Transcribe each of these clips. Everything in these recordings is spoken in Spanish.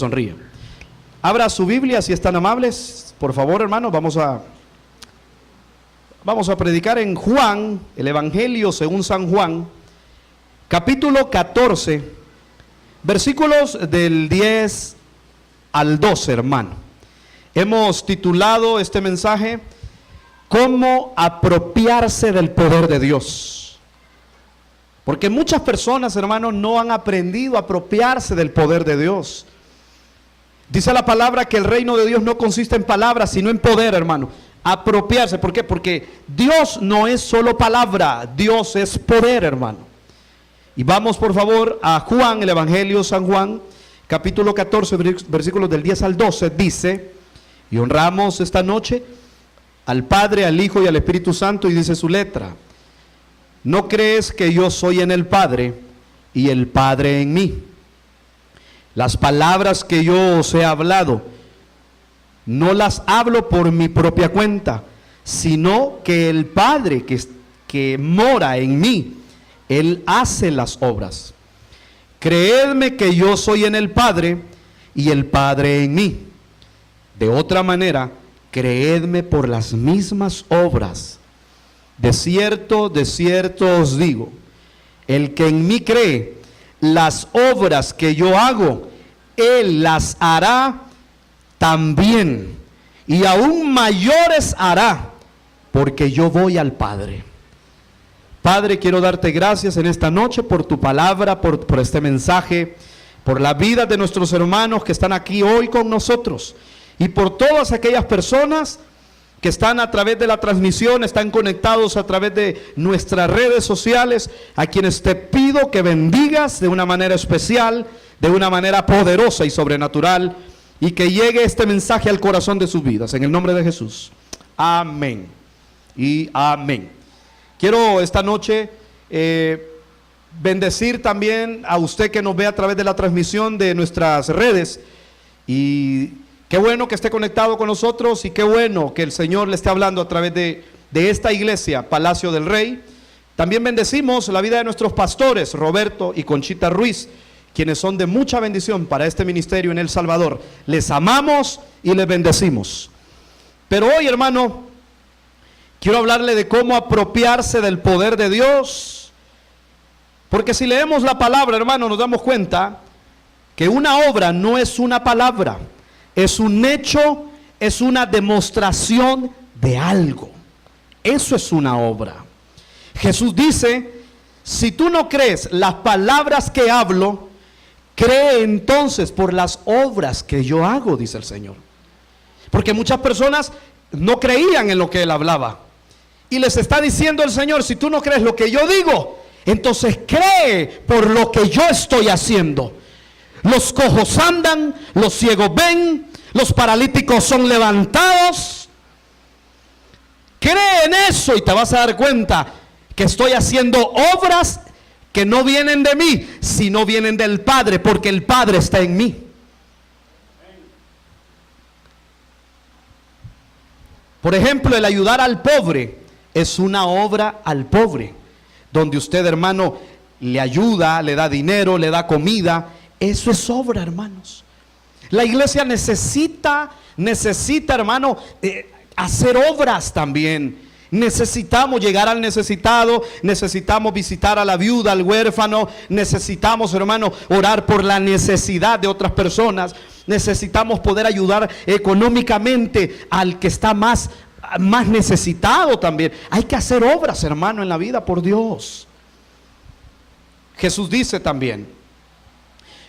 sonríe. Abra su Biblia si están amables, por favor, hermanos. Vamos a predicar en Juan, el Evangelio según San Juan, capítulo 14, versículos del 10 al 12, hermano. Hemos titulado este mensaje, ¿cómo apropiarse del poder de Dios? Porque muchas personas, hermanos, no han aprendido a apropiarse del poder de Dios. Dice la palabra que el reino de Dios no consiste en palabras, sino en poder, hermano. Apropiarse, ¿por qué? Porque Dios no es solo palabra, Dios es poder, hermano. Y vamos por favor a Juan, el Evangelio San Juan, capítulo 14, versículos del 10 al 12, dice, y honramos esta noche al Padre, al Hijo y al Espíritu Santo, y dice su letra, ¿no crees que yo soy en el Padre y el Padre en mí? Las palabras que yo os he hablado, no las hablo por mi propia cuenta, sino que el Padre que mora en mí, Él hace las obras. Creedme que yo soy en el Padre y el Padre en mí. De otra manera, creedme por las mismas obras. De cierto os digo, el que en mí cree, las obras que yo hago, Él las hará también, y aún mayores hará, porque yo voy al Padre. Padre, quiero darte gracias en esta noche por tu palabra, por este mensaje, por la vida de nuestros hermanos que están aquí hoy con nosotros, y por todas aquellas personas que están a través de la transmisión, están conectados a través de nuestras redes sociales, a quienes te pido que bendigas de una manera especial, de una manera poderosa y sobrenatural, y que llegue este mensaje al corazón de sus vidas, en el nombre de Jesús. Amén y amén. Quiero esta noche bendecir también a usted que nos ve a través de la transmisión de nuestras redes, y qué bueno que esté conectado con nosotros, y qué bueno que el Señor le esté hablando a través de esta iglesia, Palacio del Rey. También bendecimos la vida de nuestros pastores, Roberto y Conchita Ruiz, quienes son de mucha bendición para este ministerio en El Salvador. Les amamos y les bendecimos. Pero hoy, hermano, quiero hablarle de cómo apropiarse del poder de Dios. Porque si leemos la palabra, hermano, nos damos cuenta que una obra no es una palabra, es un hecho, es una demostración de algo. Eso es una obra. Jesús dice, si tú no crees las palabras que hablo, cree entonces por las obras que yo hago, dice el Señor. Porque muchas personas no creían en lo que Él hablaba. Y les está diciendo el Señor, si tú no crees lo que yo digo, entonces cree por lo que yo estoy haciendo. Los cojos andan, los ciegos ven, los paralíticos son levantados. Cree en eso y te vas a dar cuenta que estoy haciendo obras que no vienen de mí, sino vienen del Padre, porque el Padre está en mí. Por ejemplo, el ayudar al pobre es una obra al pobre, donde usted, hermano, le ayuda, le da dinero, le da comida. Eso es obra, hermanos. La iglesia necesita, hermano, hacer obras también. Necesitamos llegar al necesitado, necesitamos visitar a la viuda, al huérfano, necesitamos, hermano, orar por la necesidad de otras personas, necesitamos poder ayudar económicamente al que está más necesitado también. Hay que hacer obras, hermano, en la vida por Dios. Jesús dice también,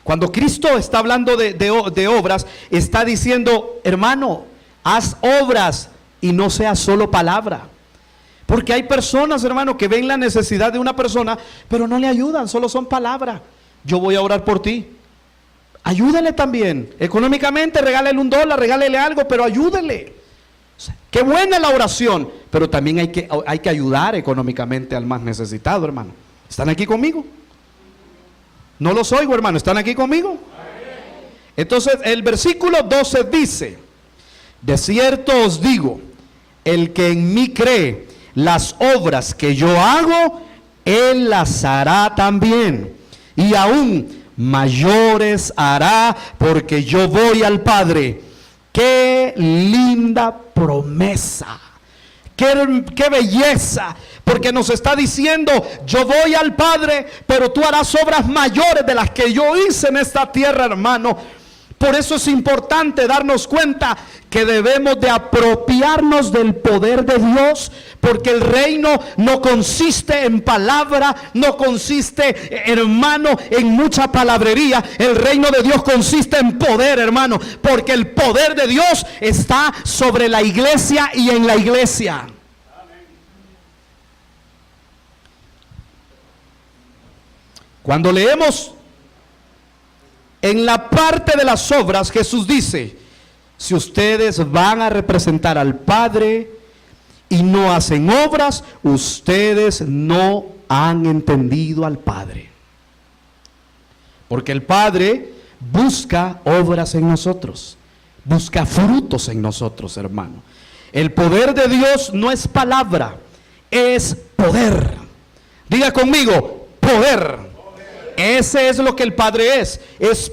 cuando Cristo está hablando de obras, está diciendo, hermano, haz obras y no sea solo palabra. Porque hay personas, hermano, que ven la necesidad de una persona, pero no le ayudan, solo son palabras. Yo voy a orar por ti. Ayúdele también, económicamente, regálele $1, regálele algo, pero ayúdele. O sea, qué buena la oración, pero también hay que ayudar económicamente al más necesitado, hermano. ¿Están aquí conmigo? No los oigo, hermano, ¿están aquí conmigo? Entonces, el versículo 12 dice, de cierto os digo, el que en mí cree, las obras que yo hago, Él las hará también, y aún mayores hará, porque yo voy al Padre. ¡Qué linda promesa! ¡Qué belleza! Porque nos está diciendo, yo voy al Padre, pero tú harás obras mayores de las que yo hice en esta tierra, hermano. Por eso es importante darnos cuenta que debemos de apropiarnos del poder de Dios, porque el reino no consiste en palabra, no consiste, hermano, en mucha palabrería. El reino de Dios consiste en poder, hermano, porque el poder de Dios está sobre la iglesia y en la iglesia. Cuando leemos en la parte de las obras, Jesús dice, si ustedes van a representar al Padre y no hacen obras, ustedes no han entendido al Padre. Porque el Padre busca obras en nosotros, busca frutos en nosotros, hermano. El poder de Dios no es palabra, es poder. Diga conmigo, poder. Ese es lo que el Padre es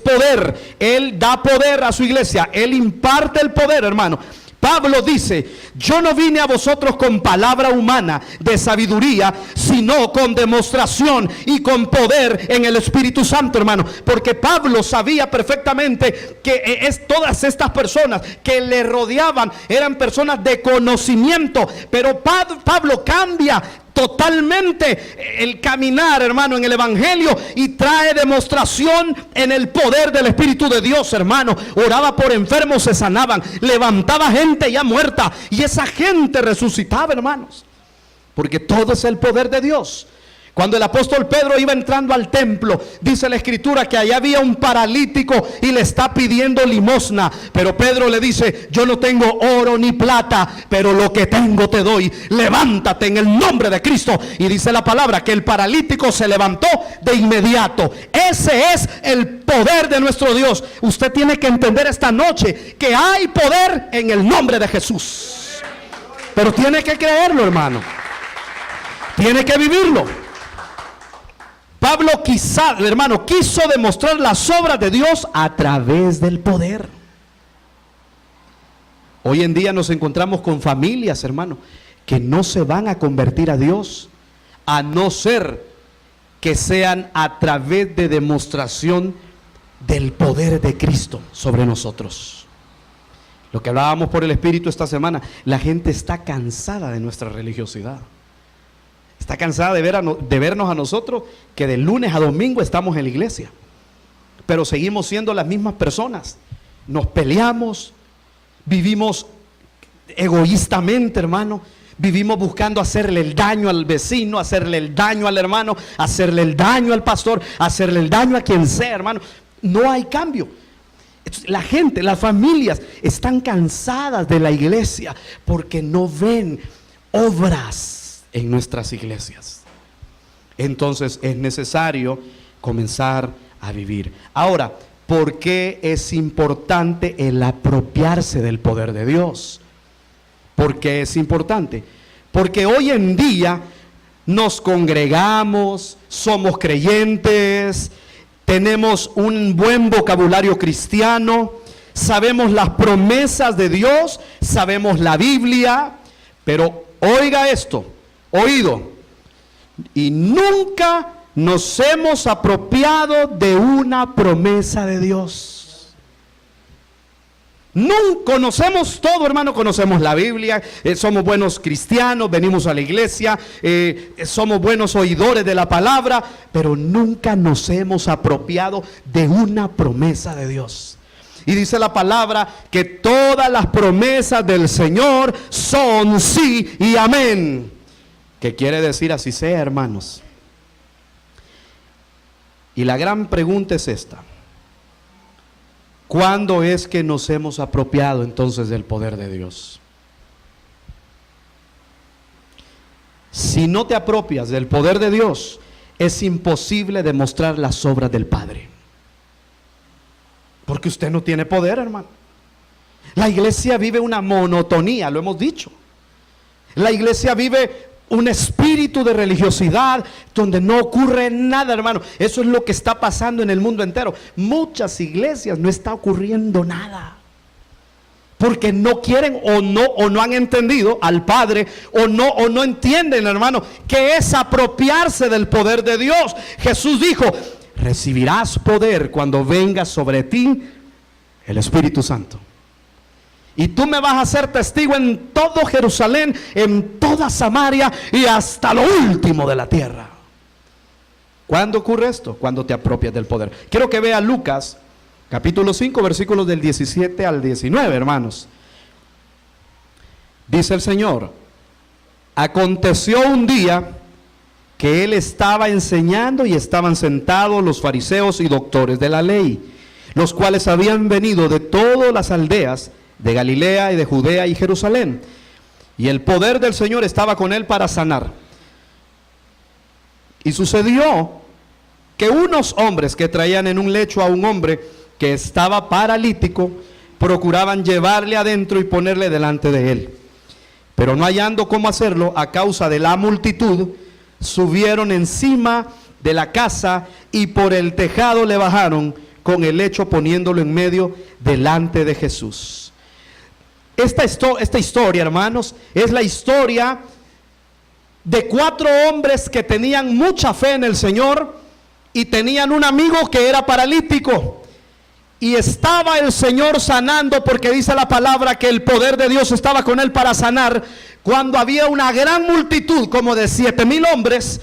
poder. Él da poder a su iglesia, Él imparte el poder, hermano. Pablo dice, yo no vine a vosotros con palabra humana de sabiduría, sino con demostración y con poder en el Espíritu Santo, hermano. Porque Pablo sabía perfectamente que todas estas personas que le rodeaban eran personas de conocimiento. Pero Pablo cambia totalmente el caminar, hermano, en el evangelio, y trae demostración en el poder del Espíritu de Dios, hermano. Oraba por enfermos, se sanaban, levantaba gente ya muerta y esa gente resucitaba, hermanos, porque todo es el poder de Dios. Cuando el apóstol Pedro iba entrando al templo, dice la escritura que allá había un paralítico y le está pidiendo limosna. Pero Pedro le dice, yo no tengo oro ni plata, pero lo que tengo te doy. Levántate en el nombre de Cristo. Y dice la palabra que el paralítico se levantó de inmediato. Ese es el poder de nuestro Dios. Usted tiene que entender esta noche que hay poder en el nombre de Jesús. Pero tiene que creerlo, hermano. Tiene que vivirlo. Pablo quiso demostrar las obras de Dios a través del poder. Hoy en día nos encontramos con familias, hermano, que no se van a convertir a Dios, a no ser que sean a través de demostración del poder de Cristo sobre nosotros. Lo que hablábamos por el Espíritu esta semana, la gente está cansada de nuestra religiosidad. Está cansada de vernos a nosotros que de lunes a domingo estamos en la iglesia, pero seguimos siendo las mismas personas. Nos peleamos, vivimos egoístamente, hermano. Vivimos buscando hacerle el daño al vecino, hacerle el daño al hermano, hacerle el daño al pastor, hacerle el daño a quien sea, hermano. No hay cambio. La gente, las familias están cansadas de la iglesia porque no ven obras en nuestras iglesias. Entonces es necesario comenzar a vivir. Ahora, ¿por qué es importante el apropiarse del poder de Dios? ¿Por qué es importante? Porque hoy en día nos congregamos, somos creyentes, tenemos un buen vocabulario cristiano, sabemos las promesas de Dios, sabemos la Biblia, pero oiga esto, oído, y nunca nos hemos apropiado de una promesa de Dios. Nunca conocemos todo, hermano, conocemos la Biblia, somos buenos cristianos, venimos a la iglesia, somos buenos oidores de la palabra, pero nunca nos hemos apropiado de una promesa de Dios. Y dice la palabra que todas las promesas del Señor son sí y amén. ¿Qué quiere decir así sea, hermanos? Y la gran pregunta es esta: ¿cuándo es que nos hemos apropiado entonces del poder de Dios? Si no te apropias del poder de Dios, es imposible demostrar las obras del Padre, porque usted no tiene poder, hermano. La iglesia vive una monotonía, lo hemos dicho. La iglesia vive un espíritu de religiosidad donde no ocurre nada, hermano. Eso es lo que está pasando en el mundo entero. Muchas iglesias no está ocurriendo nada, porque no quieren o no han entendido al Padre, o no entienden, hermano, que es apropiarse del poder de Dios. Jesús dijo: recibirás poder cuando venga sobre ti el Espíritu Santo. Y tú me vas a ser testigo en todo Jerusalén, en toda Samaria y hasta lo último de la tierra. ¿Cuándo ocurre esto? Cuando te apropias del poder. Quiero que vea Lucas capítulo 5, versículos del 17 al 19, hermanos. Dice el Señor: aconteció un día que él estaba enseñando y estaban sentados los fariseos y doctores de la ley, los cuales habían venido de todas las aldeas de Galilea y de Judea y Jerusalén. Y el poder del Señor estaba con él para sanar. Y sucedió que unos hombres que traían en un lecho a un hombre que estaba paralítico, procuraban llevarle adentro y ponerle delante de él. Pero no hallando cómo hacerlo a causa de la multitud, subieron encima de la casa y por el tejado le bajaron con el lecho, poniéndolo en medio delante de Jesús. Esta historia, hermanos, es la historia de 4 hombres que tenían mucha fe en el Señor y tenían un amigo que era paralítico. Y estaba el Señor sanando, porque dice la palabra que el poder de Dios estaba con él para sanar. Cuando había una gran multitud, como de 7,000 hombres,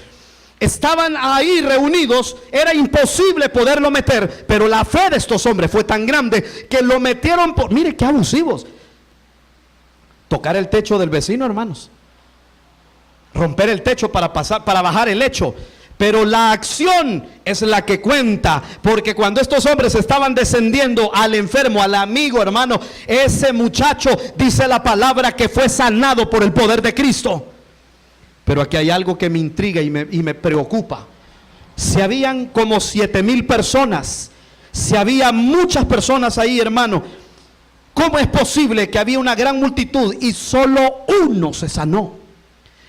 estaban ahí reunidos, era imposible poderlo meter. Pero la fe de estos hombres fue tan grande que lo metieron por... Mire qué abusivos. Tocar el techo del vecino, hermanos. Romper el techo para bajar el lecho. Pero la acción es la que cuenta, porque cuando estos hombres estaban descendiendo al enfermo, al amigo, hermano, ese muchacho, dice la palabra, que fue sanado por el poder de Cristo. Pero aquí hay algo que me intriga y me preocupa. Si habían como 7,000 personas, si había muchas personas ahí, hermano, ¿cómo es posible que había una gran multitud y solo uno se sanó?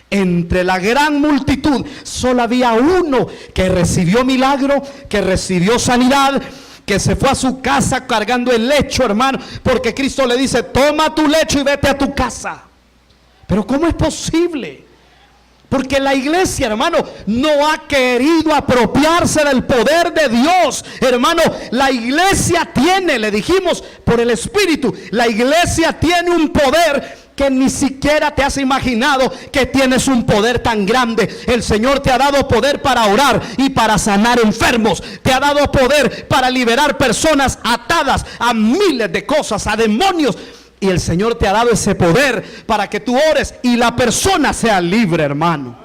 Entre la gran multitud solo había uno que recibió milagro, que recibió sanidad, que se fue a su casa cargando el lecho, hermano, porque Cristo le dice: toma tu lecho y vete a tu casa. Pero ¿cómo es posible? Porque la iglesia, hermano, no ha querido apropiarse del poder de Dios. Hermano, la iglesia tiene, le dijimos por el Espíritu, la iglesia tiene un poder que ni siquiera te has imaginado que tienes un poder tan grande. El Señor te ha dado poder para orar y para sanar enfermos. Te ha dado poder para liberar personas atadas a miles de cosas, a demonios. Y el Señor te ha dado ese poder para que tú ores y la persona sea libre, hermano.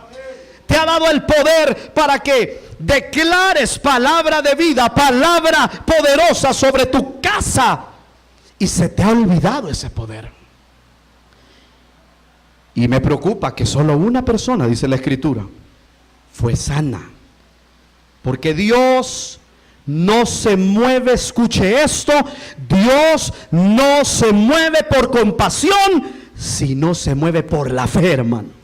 Te ha dado el poder para que declares palabra de vida, palabra poderosa sobre tu casa. Y se te ha olvidado ese poder. Y me preocupa que solo una persona, dice la Escritura, fue sana. Porque Dios no se mueve, escuche esto, Dios no se mueve por compasión, sino se mueve por la fe, hermano.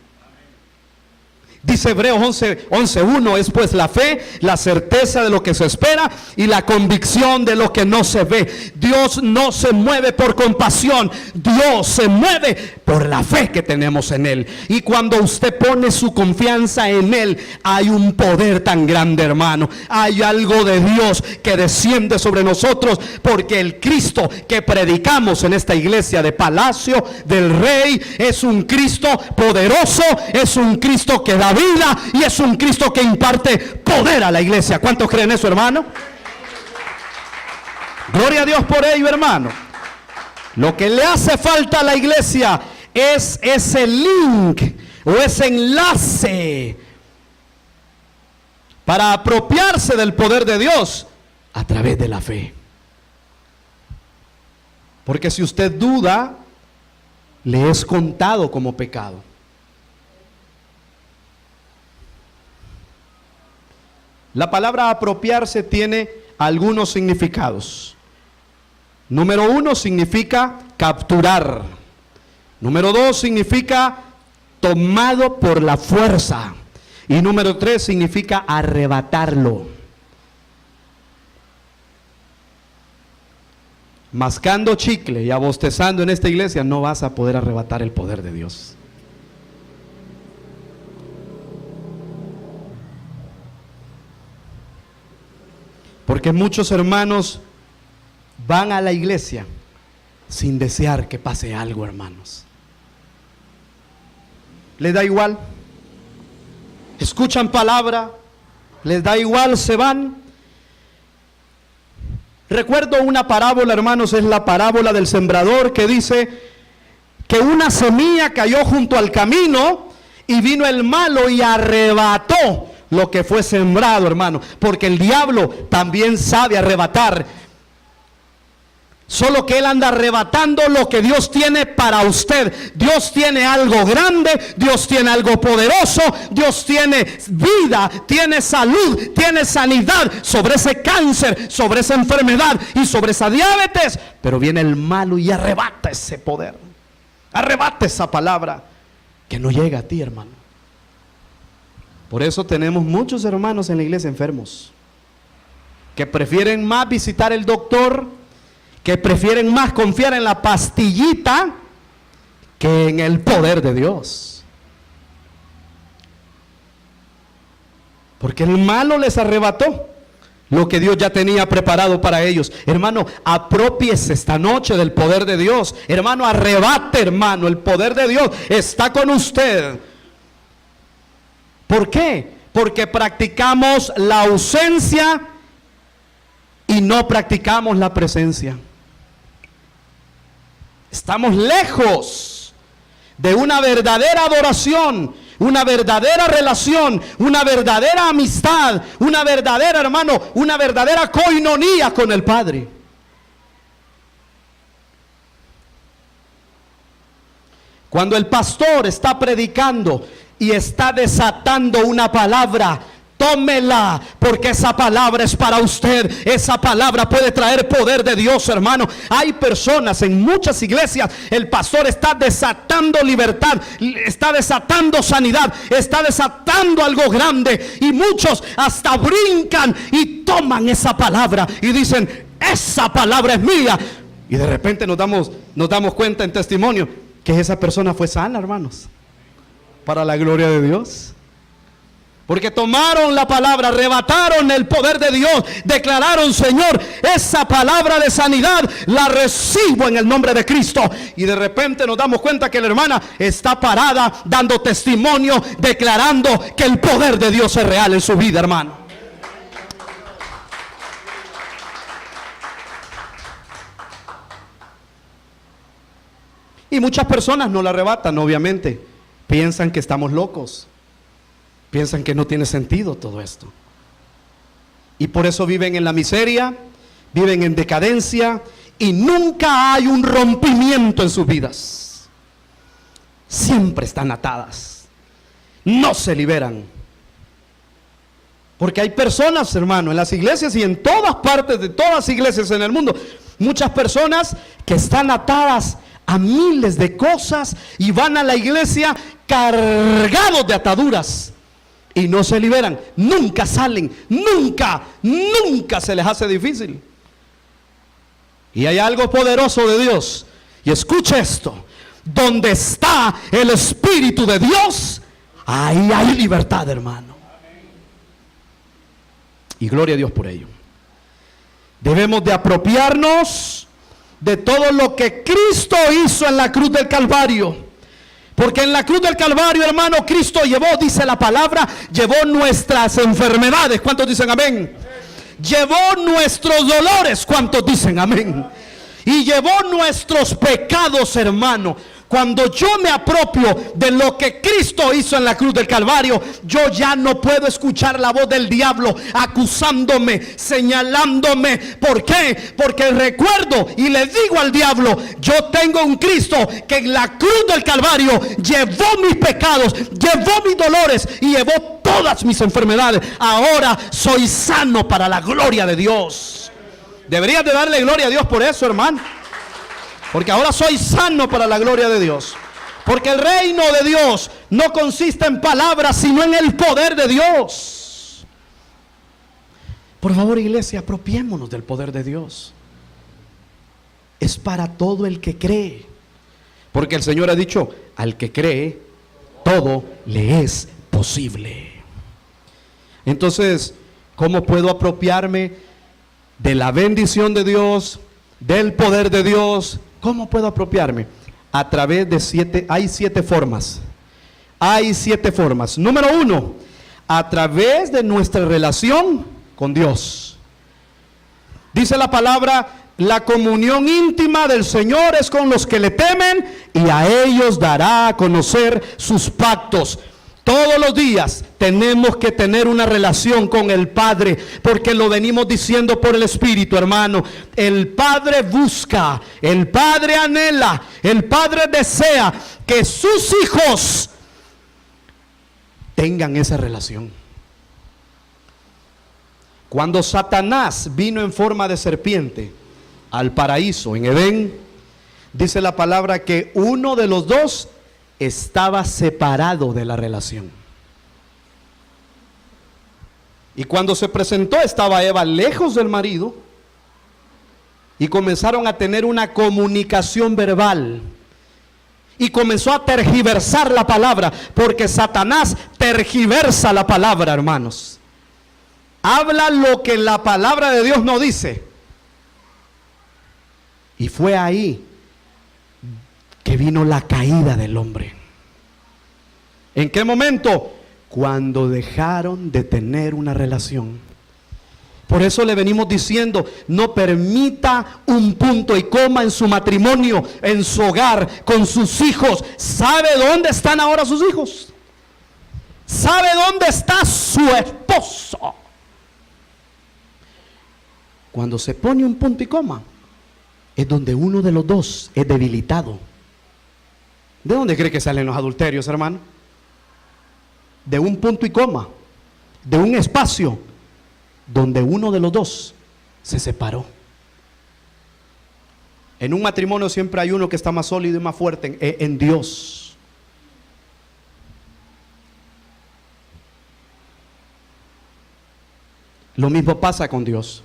Dice Hebreos 11:1, es pues la fe, la certeza de lo que se espera y la convicción de lo que no se ve. Dios no se mueve por compasión, Dios se mueve por la fe que tenemos en Él. Y cuando usted pone su confianza en Él, hay un poder tan grande, hermano. Hay algo de Dios que desciende sobre nosotros, porque el Cristo que predicamos en esta iglesia de Palacio del Rey es un Cristo poderoso, es un Cristo que da vida y es un Cristo que imparte poder a la iglesia. ¿Cuántos creen eso, hermano? Gloria a Dios por ello, hermano. Lo que le hace falta a la iglesia es ese link o ese enlace para apropiarse del poder de Dios a través de la fe. Porque si usted duda, le es contado como pecado. La palabra apropiarse tiene algunos significados. Número 1 significa capturar. Número 2 significa tomado por la fuerza. Y número 3 significa arrebatarlo. Mascando chicle y abostezando en esta iglesia no vas a poder arrebatar el poder de Dios. Porque muchos hermanos van a la iglesia sin desear que pase algo, hermanos. Les da igual. Escuchan palabra, les da igual, se van. Recuerdo una parábola, hermanos, es la parábola del sembrador, que dice que una semilla cayó junto al camino y vino el malo y arrebató lo que fue sembrado, hermano, porque el diablo también sabe arrebatar. Solo que él anda arrebatando lo que Dios tiene para usted. Dios tiene algo grande, Dios tiene algo poderoso, Dios tiene vida, tiene salud, tiene sanidad sobre ese cáncer, sobre esa enfermedad y sobre esa diabetes. Pero viene el malo y arrebata ese poder, arrebata esa palabra que no llega a ti, hermano. Por eso tenemos muchos hermanos en la iglesia enfermos, que prefieren más visitar el doctor, que prefieren más confiar en la pastillita que en el poder de Dios. Porque el malo les arrebató lo que Dios ya tenía preparado para ellos. Hermano, apropiese esta noche del poder de Dios. Hermano, arrebate, hermano, el poder de Dios está con usted. ¿Por qué? Porque practicamos la ausencia y no practicamos la presencia. Estamos lejos de una verdadera adoración, una verdadera relación, una verdadera amistad, una verdadera, hermano, una verdadera coinonía con el Padre. Cuando el pastor está predicando y está desatando una palabra, tómela, porque esa palabra es para usted. Esa palabra puede traer poder de Dios, hermano. Hay personas en muchas iglesias, el pastor está desatando libertad, está desatando sanidad, está desatando algo grande, y muchos hasta brincan y toman esa palabra y dicen: esa palabra es mía. Y de repente nos damos cuenta en testimonio que esa persona fue sana, hermanos, para la gloria de Dios. Porque tomaron la palabra, arrebataron el poder de Dios, declararon: Señor, esa palabra de sanidad la recibo en el nombre de Cristo. Y de repente nos damos cuenta que la hermana está parada dando testimonio, declarando que el poder de Dios es real en su vida, hermano. Y muchas personas no la arrebatan, obviamente. Piensan que estamos locos. Piensan que no tiene sentido todo esto. Y por eso viven en la miseria, viven en decadencia, y nunca hay un rompimiento en sus vidas. Siempre están atadas, no se liberan. Porque hay personas, hermano, en las iglesias y en todas partes de todas las iglesias en el mundo, muchas personas que están atadas a miles de cosas y van a la iglesia cargados de ataduras. Y no se liberan, nunca salen, nunca se les hace difícil. Y hay algo poderoso de Dios. Y escuche esto: donde está el Espíritu de Dios, ahí hay libertad, hermano. Y gloria a Dios por ello. Debemos de apropiarnos de todo lo que Cristo hizo en la cruz del Calvario. Porque en la cruz del Calvario, hermano, Cristo llevó, dice la palabra, llevó nuestras enfermedades. ¿Cuántos dicen amén? Llevó nuestros dolores. ¿Cuántos dicen amén? Y llevó nuestros pecados, hermano. Cuando yo me apropio de lo que Cristo hizo en la cruz del Calvario, yo ya no puedo escuchar la voz del diablo acusándome, señalándome. ¿Por qué? Porque recuerdo y le digo al diablo: yo tengo un Cristo que en la cruz del Calvario llevó mis pecados, llevó mis dolores y llevó todas mis enfermedades. Ahora soy sano para la gloria de Dios. Deberías de darle gloria a Dios por eso, hermano. Porque ahora soy sano para la gloria de Dios. Porque el reino de Dios no consiste en palabras, sino en el poder de Dios. Por favor, iglesia, apropiémonos del poder de Dios. Es para todo el que cree. Porque el Señor ha dicho, al que cree, todo le es posible. Entonces, ¿cómo puedo apropiarme de la bendición de Dios, del poder de Dios? ¿Cómo puedo apropiarme? A través de hay siete formas. Hay 7 formas. Número 1, a través de nuestra relación con Dios. Dice la palabra, la comunión íntima del Señor es con los que le temen, y a ellos dará a conocer sus pactos. Todos los días tenemos que tener una relación con el Padre, porque lo venimos diciendo por el Espíritu, hermano. El Padre busca, el Padre anhela, el Padre desea que sus hijos tengan esa relación. Cuando Satanás vino en forma de serpiente al paraíso en Edén, dice la palabra que uno de los dos estaba separado de la relación. Y cuando se presentó, estaba Eva lejos del marido, y comenzaron a tener una comunicación verbal, y comenzó a tergiversar la palabra, porque Satanás tergiversa la palabra, hermanos. Habla lo que la palabra de Dios no dice. Y fue ahí que vino la caída del hombre. ¿En qué momento? Cuando dejaron de tener una relación. Por eso le venimos diciendo, no permita un punto y coma en su matrimonio, en su hogar, con sus hijos. ¿Sabe dónde están ahora sus hijos? ¿Sabe dónde está su esposo? Cuando se pone un punto y coma, es donde uno de los dos es debilitado. ¿De dónde cree que salen los adulterios, hermano? De un punto y coma, de un espacio donde uno de los dos se separó. En un matrimonio siempre hay uno que está más sólido y más fuerte en Dios. Lo mismo pasa con Dios.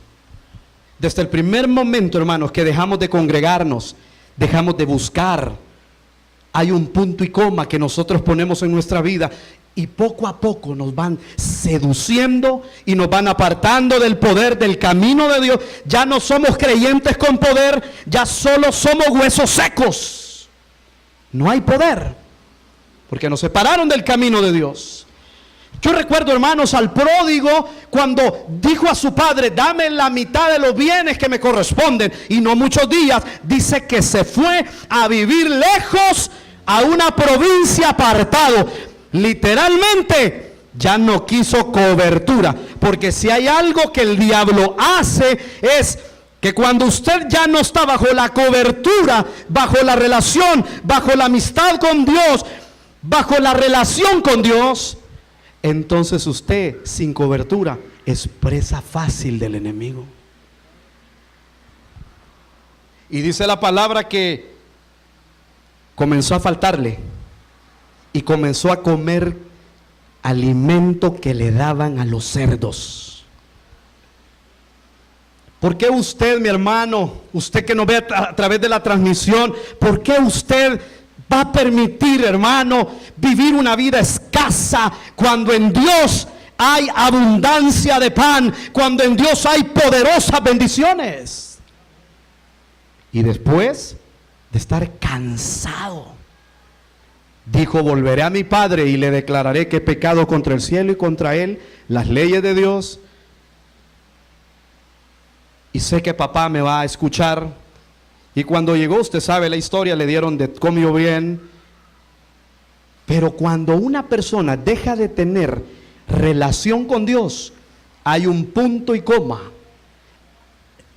Desde el primer momento, hermanos, que dejamos de congregarnos, dejamos de buscar, hay un punto y coma que nosotros ponemos en nuestra vida, y poco a poco nos van seduciendo y nos van apartando del poder, del camino de Dios. Ya no somos creyentes con poder, ya solo somos huesos secos. No hay poder, porque nos separaron del camino de Dios. Yo recuerdo, hermanos, al pródigo cuando dijo a su padre, dame la mitad de los bienes que me corresponden, y no muchos días, dice que se fue a vivir lejos a una provincia apartado. Literalmente ya no quiso cobertura, porque si hay algo que el diablo hace es que cuando usted ya no está bajo la cobertura, bajo la relación, bajo la amistad con Dios, bajo la relación con Dios, entonces usted sin cobertura es presa fácil del enemigo. Y dice la palabra que comenzó a faltarle y comenzó a comer alimento que le daban a los cerdos. ¿Por qué usted, mi hermano, usted que nos ve a través de la transmisión, por qué usted va a permitir, hermano, vivir una vida escasa cuando en Dios hay abundancia de pan, cuando en Dios hay poderosas bendiciones? Y después de estar cansado, dijo, volveré a mi padre y le declararé que he pecado contra el cielo y contra él, las leyes de Dios, y sé que papá me va a escuchar. Y cuando llegó, usted sabe la historia, le dieron de comió bien. Pero cuando una persona deja de tener relación con Dios, hay un punto y coma.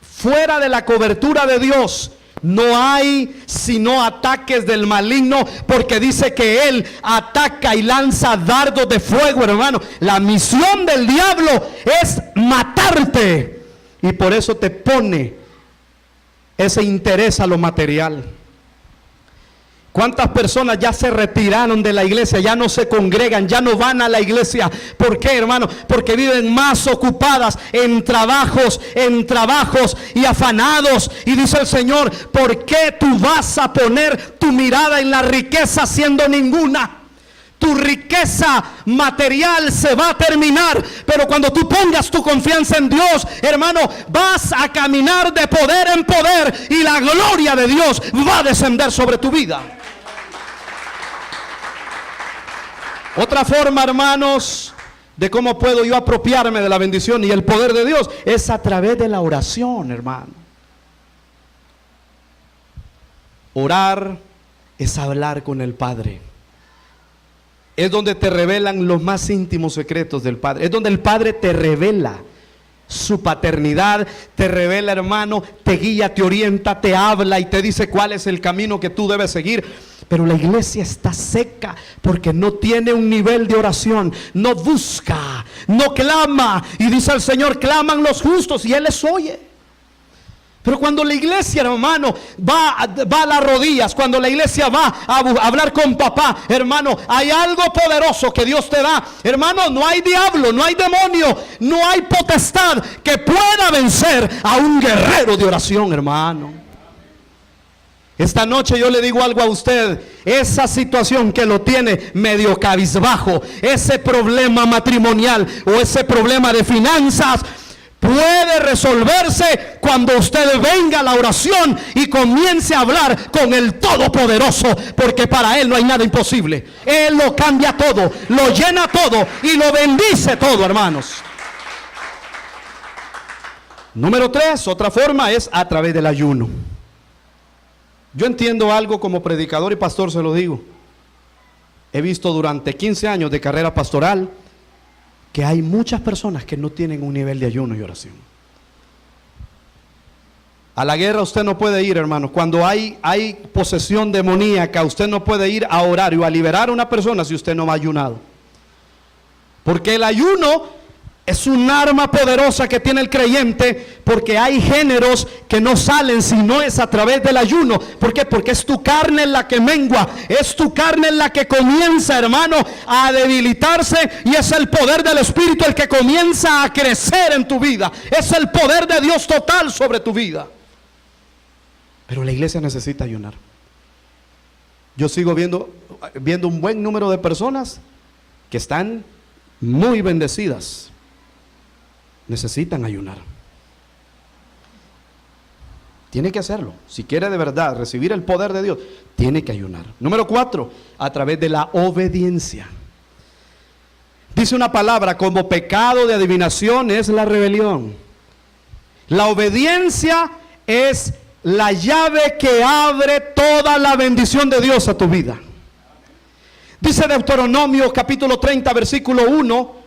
Fuera de la cobertura de Dios no hay sino ataques del maligno, porque dice que él ataca y lanza dardos de fuego, hermano. La misión del diablo es matarte, y por eso te pone ese interés a lo material. ¿Cuántas personas ya se retiraron de la iglesia? Ya no se congregan, ya no van a la iglesia. ¿Por qué, hermano? Porque viven más ocupadas en trabajos y afanados. Y dice el Señor, ¿por qué tú vas a poner tu mirada en la riqueza siendo ninguna? Tu riqueza material se va a terminar, pero cuando tú pongas tu confianza en Dios, hermano, vas a caminar de poder en poder y la gloria de Dios va a descender sobre tu vida. Otra forma, hermanos, de cómo puedo yo apropiarme de la bendición y el poder de Dios es a través de la oración, hermano. Orar es hablar con el Padre. Es donde te revelan los más íntimos secretos del Padre. Es donde el Padre te revela su paternidad, te revela, hermano, te guía, te orienta, te habla y te dice cuál es el camino que tú debes seguir. Pero la iglesia está seca porque no tiene un nivel de oración, no busca, no clama. Y dice el Señor, claman los justos y Él les oye. Pero cuando la iglesia, hermano, va a las rodillas, cuando la iglesia va a hablar con papá, hermano, hay algo poderoso que Dios te da. Hermano, no hay diablo, no hay demonio, no hay potestad que pueda vencer a un guerrero de oración, hermano. Esta noche yo le digo algo a usted. Esa situación que lo tiene medio cabizbajo, ese problema matrimonial o ese problema de finanzas, puede resolverse cuando usted venga a la oración y comience a hablar con el Todopoderoso, porque para Él no hay nada imposible. Él lo cambia todo, lo llena todo y lo bendice todo, hermanos. Número 3, otra forma es a través del ayuno. Yo entiendo algo como predicador y pastor, se lo digo. He visto durante 15 años de carrera pastoral que hay muchas personas que no tienen un nivel de ayuno y oración. A la guerra usted no puede ir, hermanos. Cuando hay posesión demoníaca, usted no puede ir a orar o a liberar a una persona si usted no ha ayunado. Porque el ayuno es un arma poderosa que tiene el creyente, porque hay géneros que no salen si no es a través del ayuno. ¿Por qué? Porque es tu carne en la que mengua, es tu carne en la que comienza, hermano, a debilitarse, y es el poder del Espíritu el que comienza a crecer en tu vida. Es el poder de Dios total sobre tu vida. Pero la iglesia necesita ayunar. Yo sigo viendo un buen número de personas que están muy bendecidas. Necesitan ayunar. Tiene que hacerlo. Si quiere de verdad recibir el poder de Dios, tiene que ayunar. Número 4, a través de la obediencia. Dice una palabra, como pecado de adivinación es la rebelión. La obediencia es la llave que abre toda la bendición de Dios a tu vida. Dice Deuteronomio capítulo 30 versículo 1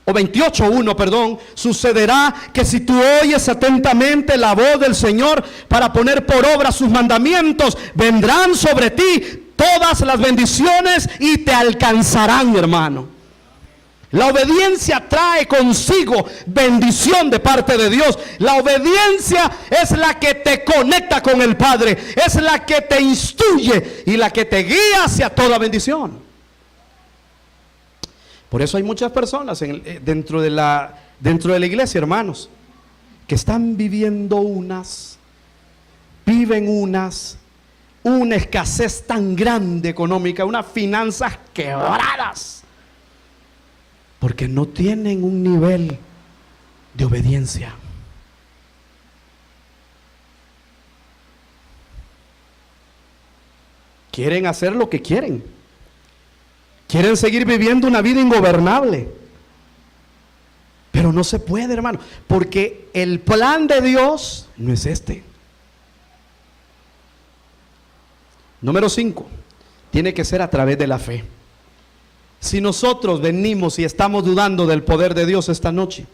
o 28:1, perdón, sucederá que si tú oyes atentamente la voz del Señor para poner por obra sus mandamientos, vendrán sobre ti todas las bendiciones y te alcanzarán, hermano. La obediencia trae consigo bendición de parte de Dios. La obediencia es la que te conecta con el Padre, es la que te instruye y la que te guía hacia toda bendición. Por eso hay muchas personas dentro de la iglesia, hermanos, que están viven una escasez tan grande económica, unas finanzas quebradas, porque no tienen un nivel de obediencia. Quieren hacer lo que quieren. Quieren seguir viviendo una vida ingobernable. Pero no se puede, hermano, porque el plan de Dios no es este. Número 5, tiene que ser a través de la fe. Si nosotros venimos y estamos dudando del poder de Dios esta noche,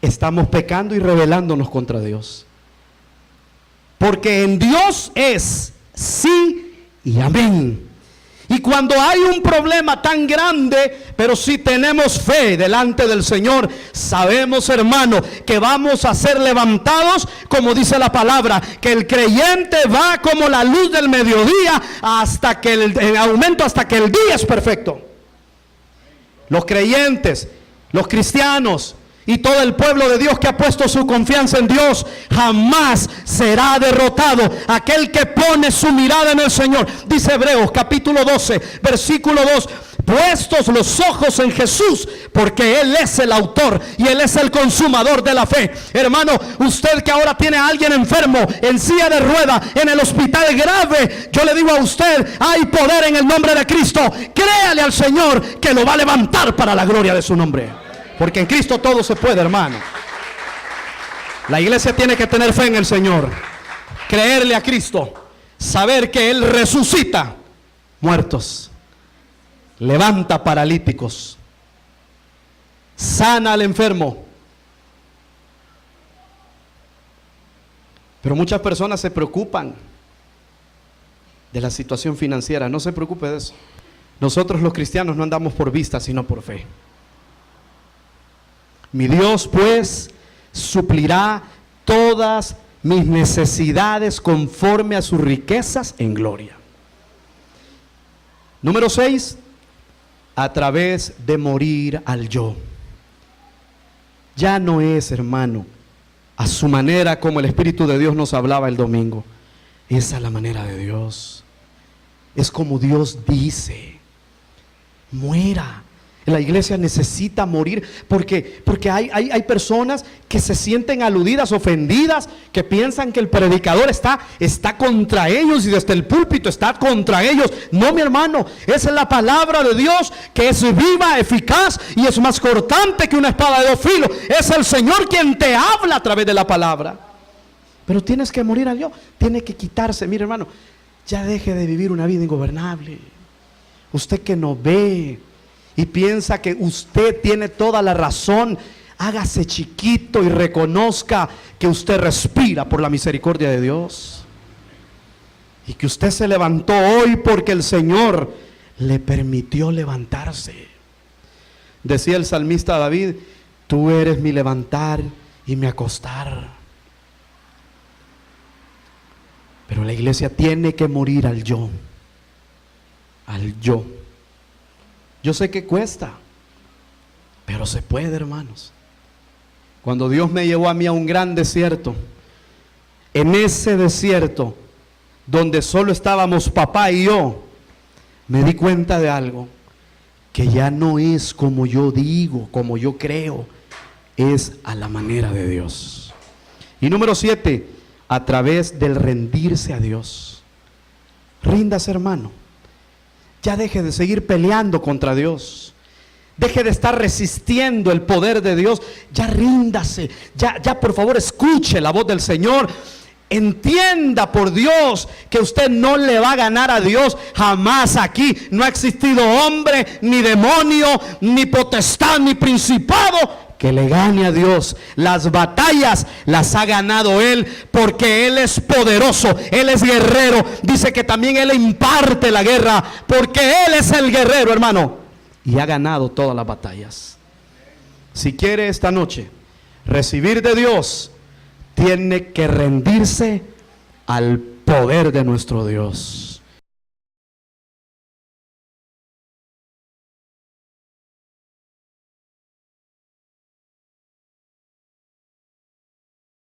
estamos pecando y rebelándonos contra Dios. Porque en Dios es sí y amén. Y cuando hay un problema tan grande, pero si tenemos fe delante del Señor, sabemos, hermano, que vamos a ser levantados, como dice la palabra, que el creyente va como la luz del mediodía hasta que en aumento hasta que el día es perfecto. Los creyentes, los cristianos y todo el pueblo de Dios que ha puesto su confianza en Dios jamás será derrotado. Aquel que pone su mirada en el Señor, dice Hebreos capítulo 12 versículo 2: puestos los ojos en Jesús, porque Él es el autor y Él es el consumador de la fe. Hermano, usted que ahora tiene a alguien enfermo, en silla de rueda, en el hospital grave, yo le digo a usted, hay poder en el nombre de Cristo. Créale al Señor que lo va a levantar para la gloria de su nombre. Porque en Cristo todo se puede, hermano. La iglesia tiene que tener fe en el Señor, creerle a Cristo, saber que Él resucita muertos, levanta paralíticos, sana al enfermo. Pero muchas personas se preocupan de la situación financiera. No se preocupe de eso. Nosotros los cristianos no andamos por vista, sino por fe. Mi Dios pues suplirá todas mis necesidades conforme a sus riquezas en gloria. Número 6, a través de morir al yo. Ya no es, hermano, a su manera como el Espíritu de Dios nos hablaba el domingo. Esa es la manera de Dios. Es como Dios dice: muera. La iglesia necesita morir porque hay personas que se sienten aludidas, ofendidas, que piensan que el predicador está contra ellos y desde el púlpito está contra ellos. No, mi hermano, esa es la palabra de Dios, que es viva, eficaz y es más cortante que una espada de dos filos. Es el Señor quien te habla a través de la palabra. Pero tienes que morir al yo, tiene que quitarse. Mire, hermano, ya deje de vivir una vida ingobernable. Usted que no ve y piensa que usted tiene toda la razón, hágase chiquito y reconozca que usted respira por la misericordia de Dios y que usted se levantó hoy porque el Señor le permitió levantarse. Decía el salmista David: tú eres mi levantar y mi acostar. Pero la iglesia tiene que morir al yo. Al yo. Yo sé que cuesta, pero se puede, hermanos. Cuando Dios me llevó a mí a un gran desierto, en ese desierto donde solo estábamos papá y yo, me di cuenta de algo, que ya no es como yo digo, como yo creo, es a la manera de Dios. Y número 7, a través del rendirse a Dios. Ríndase, hermano. Ya deje de seguir peleando contra Dios. Deje de estar resistiendo el poder de Dios. Ya ríndase. Ya por favor escuche la voz del Señor. Entienda, por Dios, que usted no le va a ganar a Dios jamás. Aquí no ha existido hombre, ni demonio, ni potestad, ni principado que le gane a Dios. Las batallas las ha ganado Él, porque Él es poderoso, Él es guerrero. Dice que también Él imparte la guerra, porque Él es el guerrero, hermano, y ha ganado todas las batallas. Si quiere esta noche recibir de Dios, tiene que rendirse al poder de nuestro Dios.